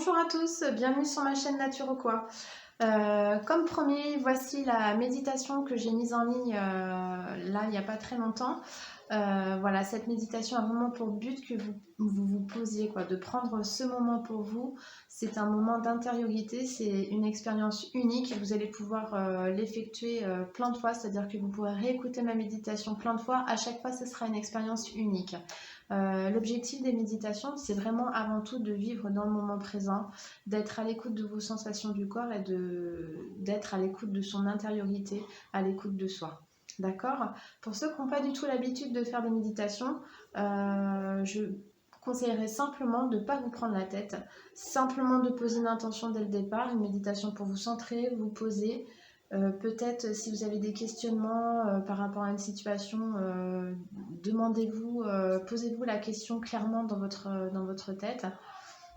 Bonjour à tous, bienvenue sur ma chaîne Nature ou quoi. Comme promis, voici la méditation que j'ai mise en ligne là il n'y a pas très longtemps. Voilà, cette méditation a vraiment pour but que vous posiez, quoi, de prendre ce moment pour vous. C'est un moment d'intériorité, c'est une expérience unique. Vous allez pouvoir l'effectuer plein de fois, c'est-à-dire que vous pourrez réécouter ma méditation plein de fois. À chaque fois, ce sera une expérience unique. L'objectif des méditations, c'est vraiment avant tout de vivre dans le moment présent, d'être à l'écoute de vos sensations du corps et d'être à l'écoute de son intériorité, à l'écoute de soi. D'accord? Pour ceux qui n'ont pas du tout l'habitude de faire des méditations, je conseillerais simplement de ne pas vous prendre la tête, simplement de poser une intention dès le départ, une méditation pour vous centrer, vous poser. Peut-être si vous avez des questionnements par rapport à une situation, demandez-vous, posez-vous la question clairement dans votre tête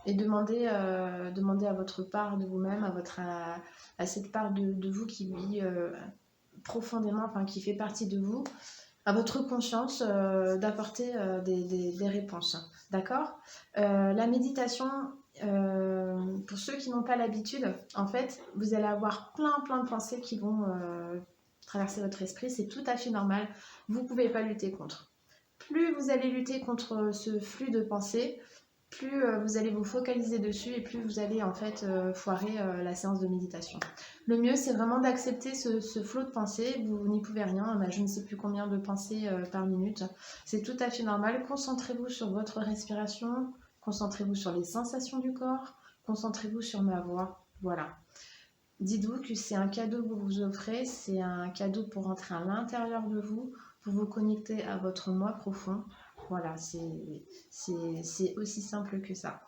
et demandez à votre part de vous-même, à cette part de vous qui vit profondément, enfin qui fait partie de vous, à votre conscience d'apporter des réponses. D'accord? La méditation, pour ceux qui n'ont pas l'habitude, en fait, vous allez avoir plein de pensées qui vont traverser votre esprit. C'est tout à fait normal. Vous ne pouvez pas lutter contre. Plus vous allez lutter contre ce flux de pensées, plus vous allez vous focaliser dessus et plus vous allez en fait foirer la séance de méditation. Le mieux, c'est vraiment d'accepter ce flot de pensées. Vous n'y pouvez rien, on a je ne sais plus combien de pensées par minute. C'est tout à fait normal. Concentrez-vous sur votre respiration, concentrez-vous sur les sensations du corps, concentrez-vous sur ma voix. Voilà. Dites-vous que c'est un cadeau que vous vous offrez, c'est un cadeau pour rentrer à l'intérieur de vous, pour vous connecter à votre moi profond. Voilà, c'est aussi simple que ça.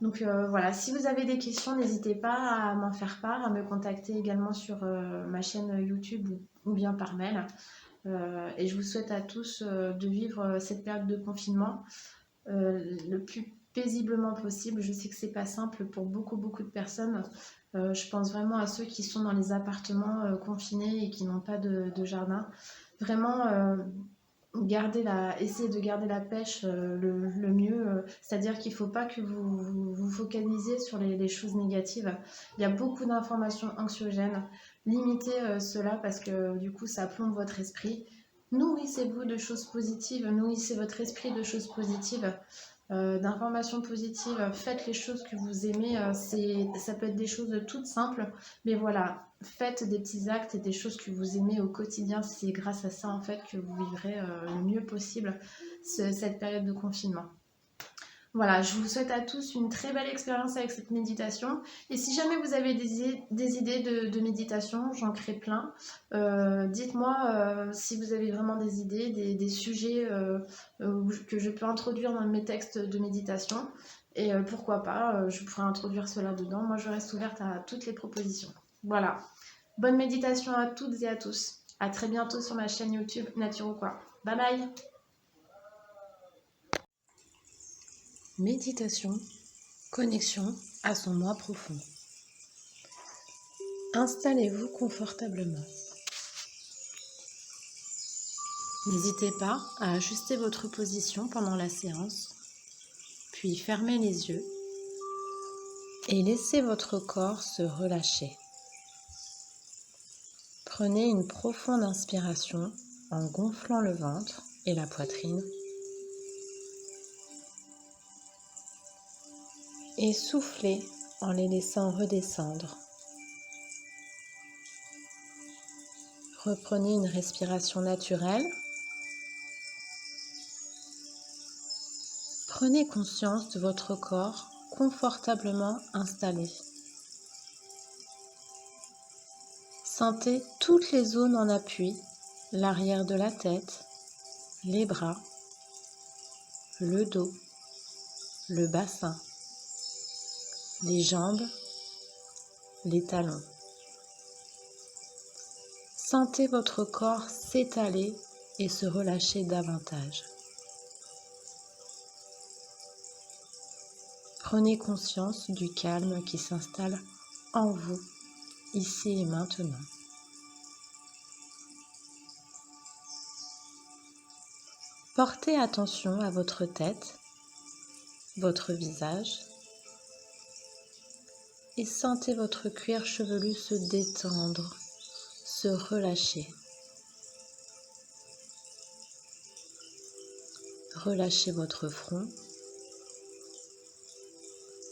Donc voilà, si vous avez des questions, n'hésitez pas à m'en faire part, à me contacter également sur ma chaîne YouTube ou bien par mail. Et je vous souhaite à tous de vivre cette période de confinement le plus paisiblement possible. Je sais que c'est pas simple pour beaucoup de personnes. Je pense vraiment à ceux qui sont dans les appartements confinés et qui n'ont pas de jardin. Vraiment, essayez de garder la pêche le mieux. C'est-à-dire qu'il ne faut pas que vous focalisiez sur les choses négatives. Il y a beaucoup d'informations anxiogènes. Limitez cela parce que du coup, ça plombe votre esprit. Nourrissez-vous de choses positives, nourrissez votre esprit de choses positives, d'informations positives, faites les choses que vous aimez, ça peut être des choses toutes simples, mais voilà, faites des petits actes et des choses que vous aimez au quotidien, c'est grâce à ça en fait que vous vivrez le mieux possible cette période de confinement. Voilà, je vous souhaite à tous une très belle expérience avec cette méditation. Et si jamais vous avez des idées de méditation, j'en crée plein. Dites-moi si vous avez vraiment des idées, des sujets que je peux introduire dans mes textes de méditation. Et pourquoi pas, je pourrais introduire cela dedans. Moi, je reste ouverte à toutes les propositions. Voilà. Bonne méditation à toutes et à tous. À très bientôt sur ma chaîne YouTube Nature ou quoi. Bye bye. Méditation, connexion à son moi profond. Installez-vous confortablement. N'hésitez pas à ajuster votre position pendant la séance, puis fermez les yeux et laissez votre corps se relâcher. Prenez une profonde inspiration en gonflant le ventre et la poitrine et soufflez en les laissant redescendre. Reprenez une respiration naturelle. Prenez conscience de votre corps confortablement installé. Sentez toutes les zones en appui, l'arrière de la tête, les bras, le dos, le bassin, les jambes, les talons. Sentez votre corps s'étaler et se relâcher davantage. Prenez conscience du calme qui s'installe en vous, ici et maintenant. Portez attention à votre tête, votre visage, et sentez votre cuir chevelu se détendre, se relâcher. Relâchez votre front.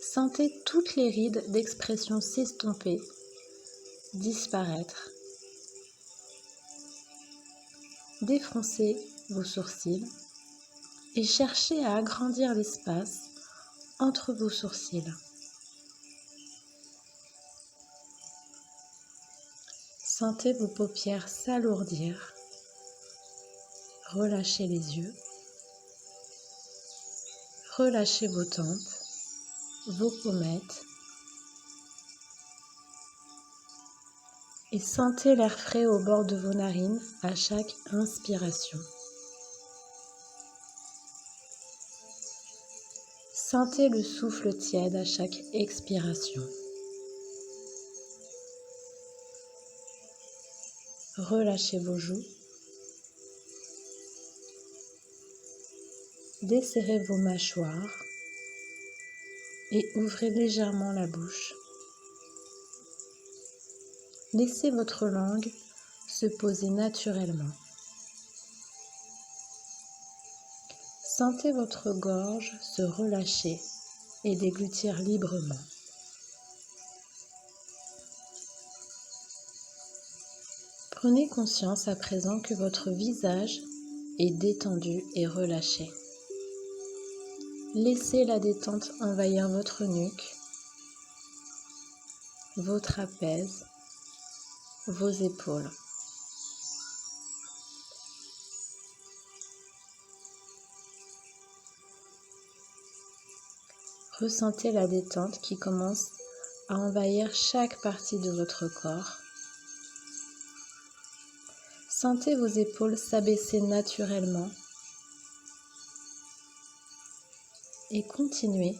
Sentez toutes les rides d'expression s'estomper, disparaître. Défroncez vos sourcils et cherchez à agrandir l'espace entre vos sourcils. Sentez vos paupières s'alourdir. Relâchez les yeux. Relâchez vos tempes, vos pommettes. Et sentez l'air frais au bord de vos narines à chaque inspiration. Sentez le souffle tiède à chaque expiration. Relâchez vos joues. Desserrez vos mâchoires et ouvrez légèrement la bouche. Laissez votre langue se poser naturellement. Sentez votre gorge se relâcher et déglutir librement. Prenez conscience à présent que votre visage est détendu et relâché. Laissez la détente envahir votre nuque, vos trapèzes, vos épaules. Ressentez la détente qui commence à envahir chaque partie de votre corps. Sentez vos épaules s'abaisser naturellement et continuez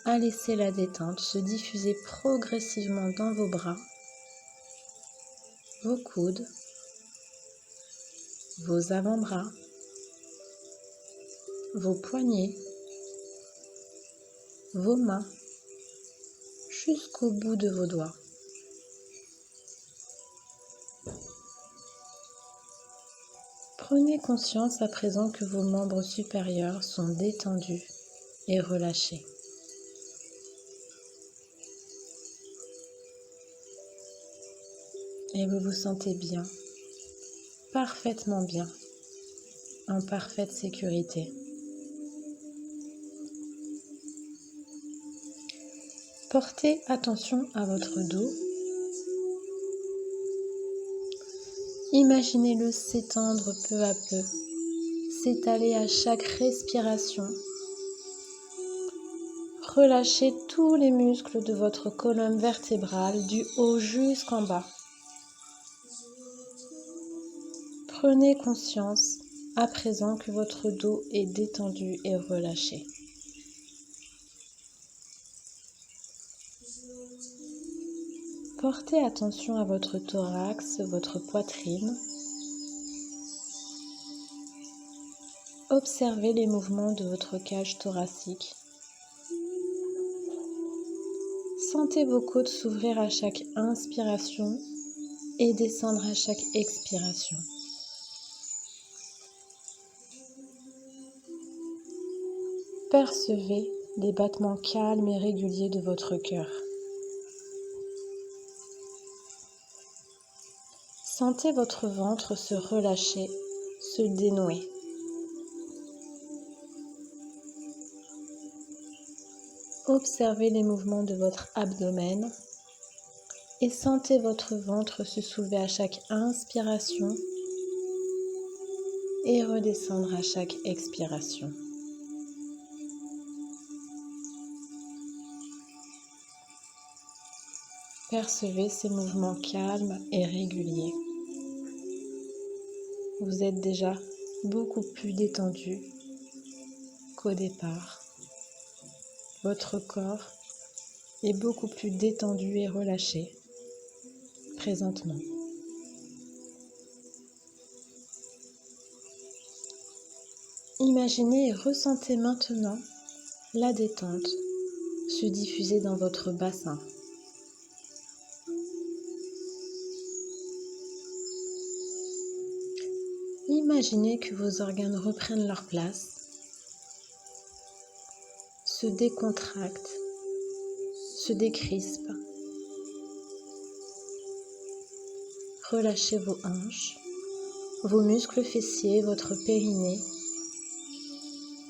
à laisser la détente se diffuser progressivement dans vos bras, vos coudes, vos avant-bras, vos poignets, vos mains, jusqu'au bout de vos doigts. Prenez conscience à présent que vos membres supérieurs sont détendus et relâchés. Et vous vous sentez bien, parfaitement bien, en parfaite sécurité. Portez attention à votre dos. Imaginez-le s'étendre peu à peu, s'étaler à chaque respiration. Relâchez tous les muscles de votre colonne vertébrale du haut jusqu'en bas. Prenez conscience à présent que votre dos est détendu et relâché. Portez attention à votre thorax, votre poitrine. Observez les mouvements de votre cage thoracique. Sentez vos côtes s'ouvrir à chaque inspiration et descendre à chaque expiration. Percevez les battements calmes et réguliers de votre cœur. Sentez votre ventre se relâcher, se dénouer. Observez les mouvements de votre abdomen et sentez votre ventre se soulever à chaque inspiration et redescendre à chaque expiration. Percevez ces mouvements calmes et réguliers. Vous êtes déjà beaucoup plus détendu qu'au départ. Votre corps est beaucoup plus détendu et relâché présentement. Imaginez et ressentez maintenant la détente se diffuser dans votre bassin. imaginez que vos organes reprennent leur place, se décontractent, se décrispent. Relâchez vos hanches, vos muscles fessiers, votre périnée.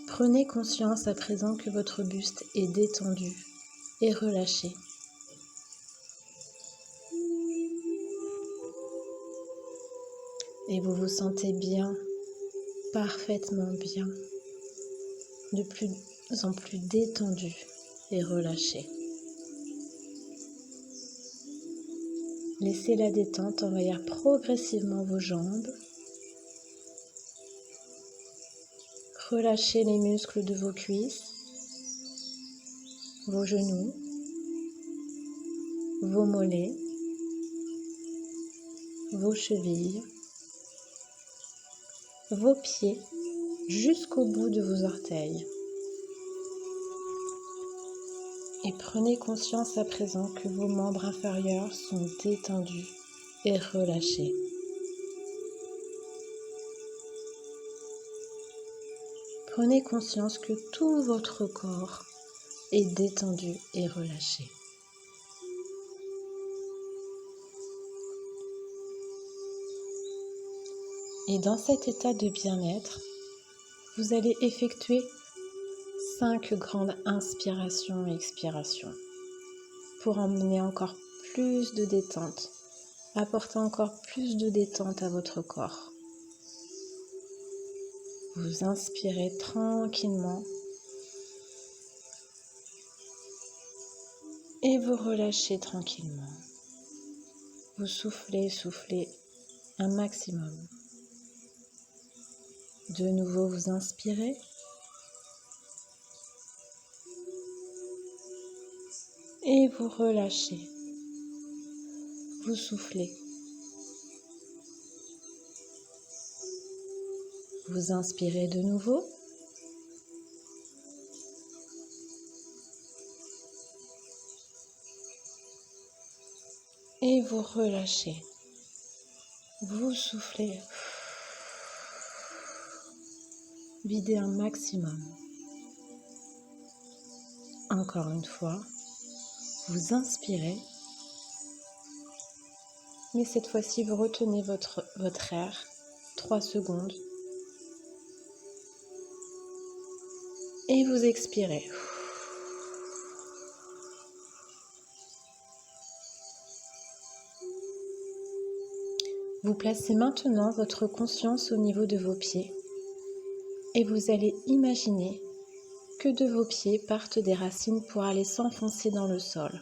Prenez conscience à présent que votre buste est détendu et relâché. Et vous vous sentez bien, parfaitement bien, de plus en plus détendu et relâché. Laissez la détente envahir progressivement vos jambes. Relâchez les muscles de vos cuisses, vos genoux, vos mollets, vos chevilles, vos pieds jusqu'au bout de vos orteils. Et prenez conscience à présent que vos membres inférieurs sont détendus et relâchés. Prenez conscience que tout votre corps est détendu et relâché. Et dans cet état de bien-être, vous allez effectuer 5 grandes inspirations et expirations pour emmener encore plus de détente, apporter encore plus de détente à votre corps. Vous inspirez tranquillement et vous relâchez tranquillement. Vous soufflez un maximum. De nouveau, vous inspirez. Et vous relâchez. Vous soufflez. Vous inspirez de nouveau. Et vous relâchez. Vous soufflez. Videz un maximum. Encore une fois, vous inspirez. Mais cette fois-ci, vous retenez votre air 3 secondes. Et vous expirez. Vous placez maintenant votre conscience au niveau de vos pieds et vous allez imaginer que de vos pieds partent des racines pour aller s'enfoncer dans le sol.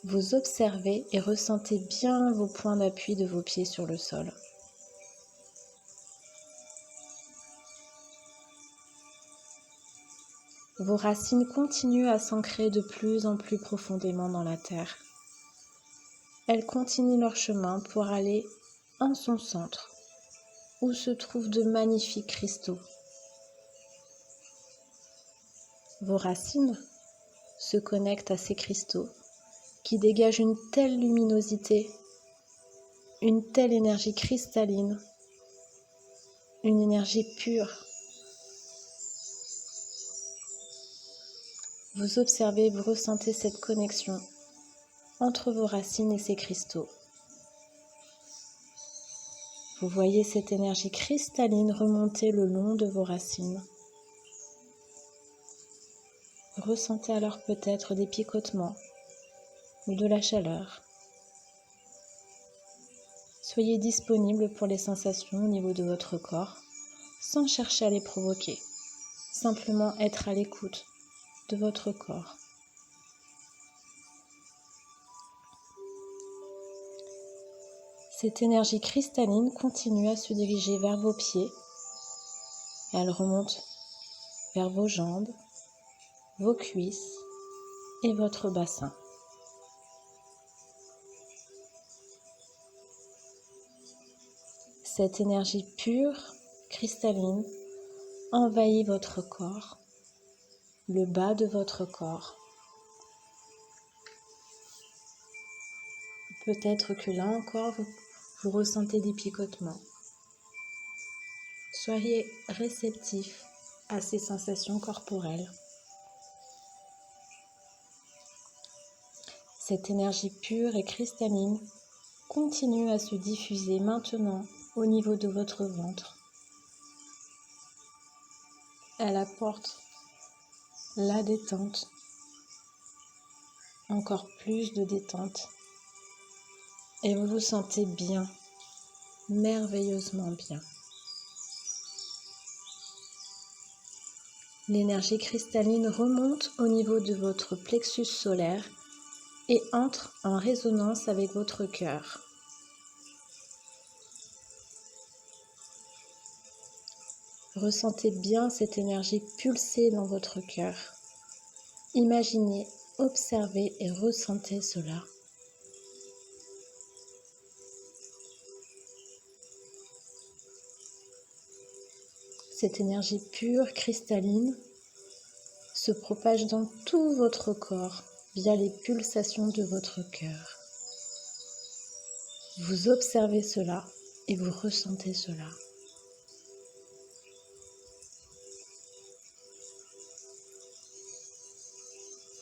Vous observez et ressentez bien vos points d'appui de vos pieds sur le sol. Vos racines continuent à s'ancrer de plus en plus profondément dans la terre. Elles continuent leur chemin pour aller en son centre, où se trouvent de magnifiques cristaux. Vos racines se connectent à ces cristaux qui dégagent une telle luminosité, une telle énergie cristalline, une énergie pure. Vous observez, vous ressentez cette connexion entre vos racines et ces cristaux. Vous voyez cette énergie cristalline remonter le long de vos racines. Ressentez alors peut-être des picotements ou de la chaleur. Soyez disponible pour les sensations au niveau de votre corps, sans chercher à les provoquer. Simplement être à l'écoute de votre corps. Cette énergie cristalline continue à se diriger vers vos pieds. Elle remonte vers vos jambes, vos cuisses et votre bassin. Cette énergie pure, cristalline, envahit votre corps, le bas de votre corps. Peut-être que là encore, vous ressentez des picotements. Soyez réceptif à ces sensations corporelles. Cette énergie pure et cristalline continue à se diffuser maintenant au niveau de votre ventre. Elle apporte la détente, encore plus de détente, et vous vous sentez bien, merveilleusement bien. L'énergie cristalline remonte au niveau de votre plexus solaire et entre en résonance avec votre cœur. Ressentez bien cette énergie pulser dans votre cœur. Imaginez, observez et ressentez cela. Cette énergie pure, cristalline, se propage dans tout votre corps via les pulsations de votre cœur. Vous observez cela et vous ressentez cela.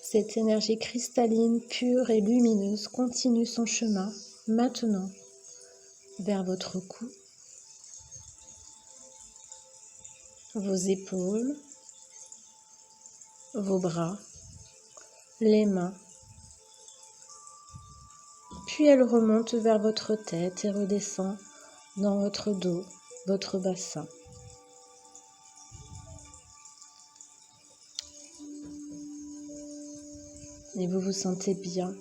Cette énergie cristalline, pure et lumineuse continue son chemin maintenant vers votre cou, vos épaules, vos bras, les mains. Puis elle remonte vers votre tête et redescend dans votre dos, votre bassin. Et vous vous sentez bien,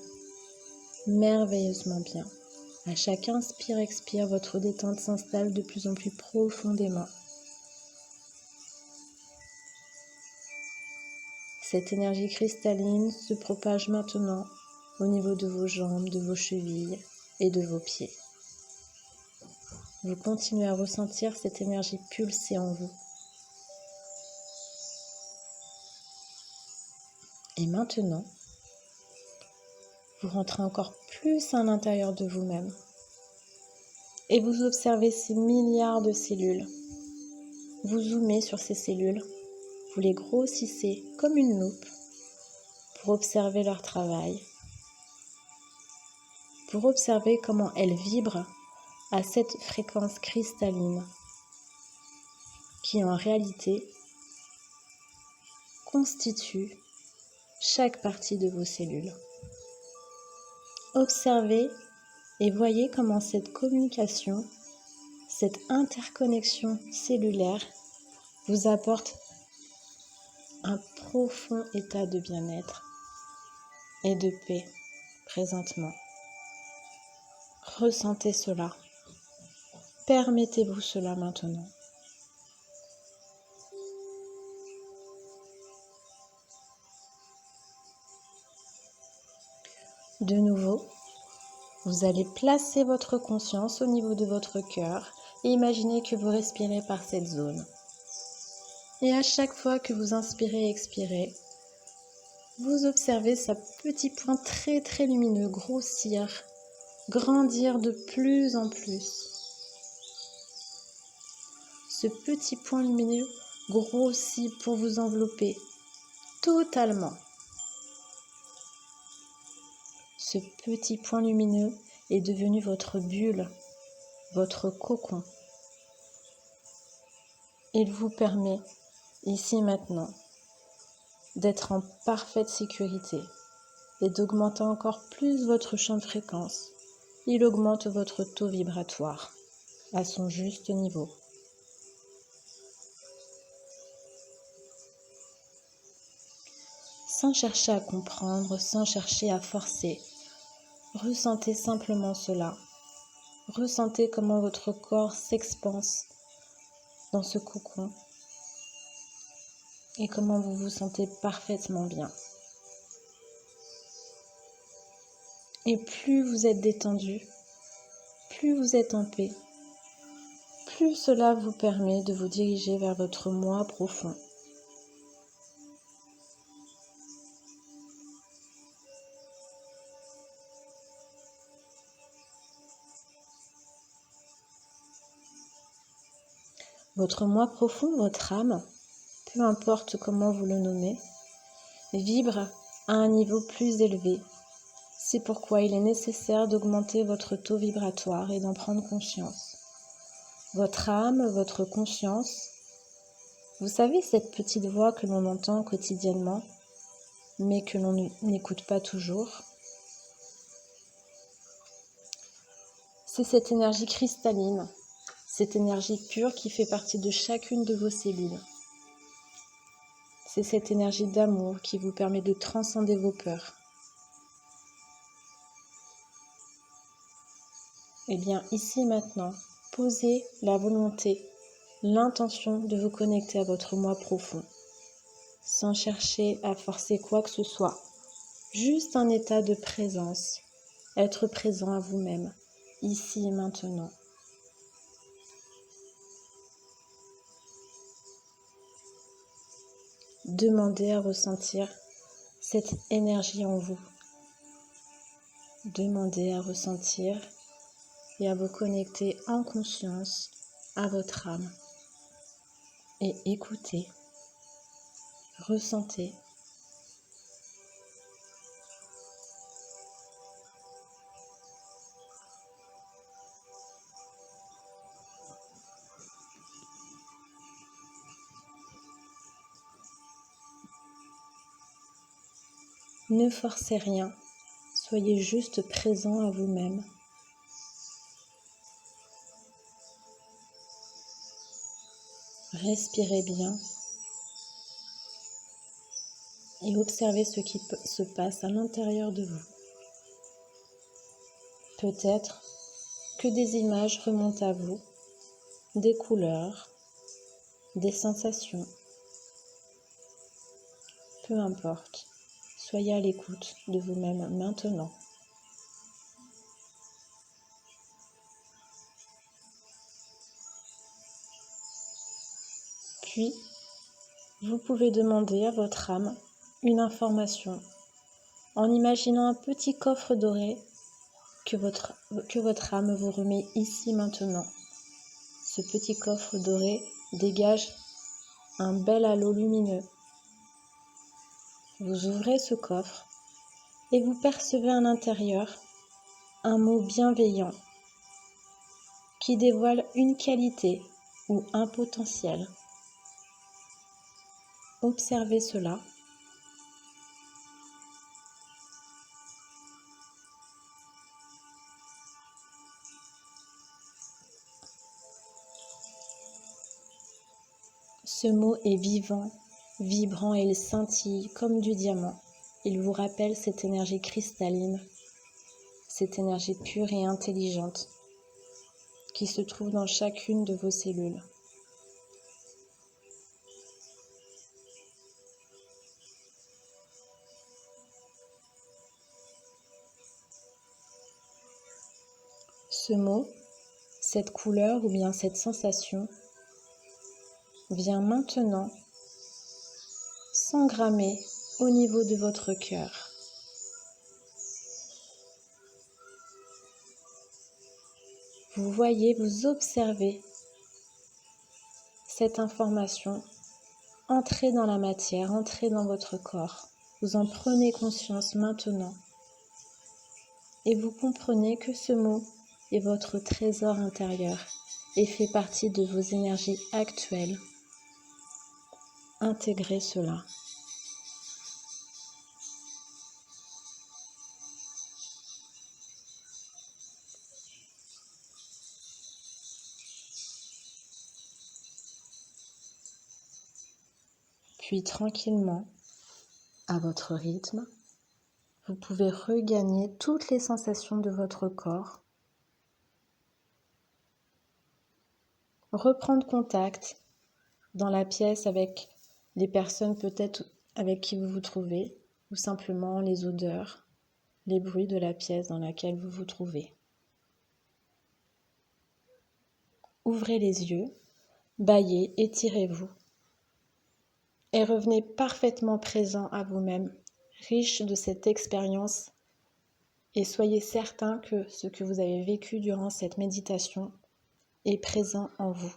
merveilleusement bien. À chaque inspire-expire, votre détente s'installe de plus en plus profondément. Cette énergie cristalline se propage maintenant au niveau de vos jambes, de vos chevilles et de vos pieds. Vous continuez à ressentir cette énergie pulser en vous. Et maintenant, vous rentrez encore plus à l'intérieur de vous-même et vous observez ces milliards de cellules. Vous zoomez sur ces cellules, vous les grossissez comme une loupe pour observer leur travail, pour observer comment elles vibrent à cette fréquence cristalline qui en réalité constitue chaque partie de vos cellules. Observez et voyez comment cette communication, cette interconnexion cellulaire vous apporte un profond état de bien-être et de paix présentement. Ressentez cela. Permettez-vous cela maintenant. De nouveau, vous allez placer votre conscience au niveau de votre cœur et imaginez que vous respirez par cette zone. Et à chaque fois que vous inspirez et expirez, vous observez ce petit point très très lumineux grossir, grandir de plus en plus. Ce petit point lumineux grossit pour vous envelopper totalement. Ce petit point lumineux est devenu votre bulle, votre cocon. Il vous permet, ici maintenant, d'être en parfaite sécurité et d'augmenter encore plus votre champ de fréquence. Il augmente votre taux vibratoire à son juste niveau. Sans chercher à comprendre, sans chercher à forcer, ressentez simplement cela. Ressentez comment votre corps s'expanse dans ce cocon et comment vous vous sentez parfaitement bien. Et plus vous êtes détendu, plus vous êtes en paix, plus cela vous permet de vous diriger vers votre moi profond. Votre moi profond, votre âme, peu importe comment vous le nommez, vibre à un niveau plus élevé. C'est pourquoi il est nécessaire d'augmenter votre taux vibratoire et d'en prendre conscience. Votre âme, votre conscience, vous savez cette petite voix que l'on entend quotidiennement, mais que l'on n'écoute pas toujours. C'est cette énergie cristalline, cette énergie pure qui fait partie de chacune de vos cellules. C'est cette énergie d'amour qui vous permet de transcender vos peurs. Et bien ici maintenant, posez la volonté, l'intention de vous connecter à votre moi profond, sans chercher à forcer quoi que ce soit. Juste un état de présence, être présent à vous-même, ici et maintenant. Demandez à ressentir cette énergie en vous. Demandez à ressentir et à vous connecter en conscience à votre âme. Et écoutez, ressentez. Ne forcez rien, soyez juste présent à vous-même. Respirez bien et observez ce qui se passe à l'intérieur de vous. Peut-être que des images remontent à vous, des couleurs, des sensations. Peu importe, soyez à l'écoute de vous-même maintenant. Puis, vous pouvez demander à votre âme une information en imaginant un petit coffre doré que votre âme vous remet ici maintenant. Ce petit coffre doré dégage un bel halo lumineux. Vous ouvrez ce coffre et vous percevez à l'intérieur un mot bienveillant qui dévoile une qualité ou un potentiel. Observez cela. Ce mot est vivant, vibrant et il scintille comme du diamant. Il vous rappelle cette énergie cristalline, cette énergie pure et intelligente qui se trouve dans chacune de vos cellules. Ce mot, cette couleur ou bien cette sensation vient maintenant s'engrammer au niveau de votre cœur. Vous voyez, vous observez cette information entrer dans la matière, entrer dans votre corps. Vous en prenez conscience maintenant et vous comprenez que ce mot est votre trésor intérieur et fait partie de vos énergies actuelles. Intégrez cela. Puis tranquillement, à votre rythme, vous pouvez regagner toutes les sensations de votre corps, reprendre contact dans la pièce avec les personnes peut-être avec qui vous vous trouvez, ou simplement les odeurs, les bruits de la pièce dans laquelle vous vous trouvez. Ouvrez les yeux, bâillez, étirez-vous et revenez parfaitement présent à vous-même, riche de cette expérience, et soyez certain que ce que vous avez vécu durant cette méditation est présent en vous.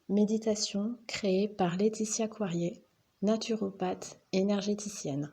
Méditation créée par Laetitia Coirier, naturopathe énergéticienne.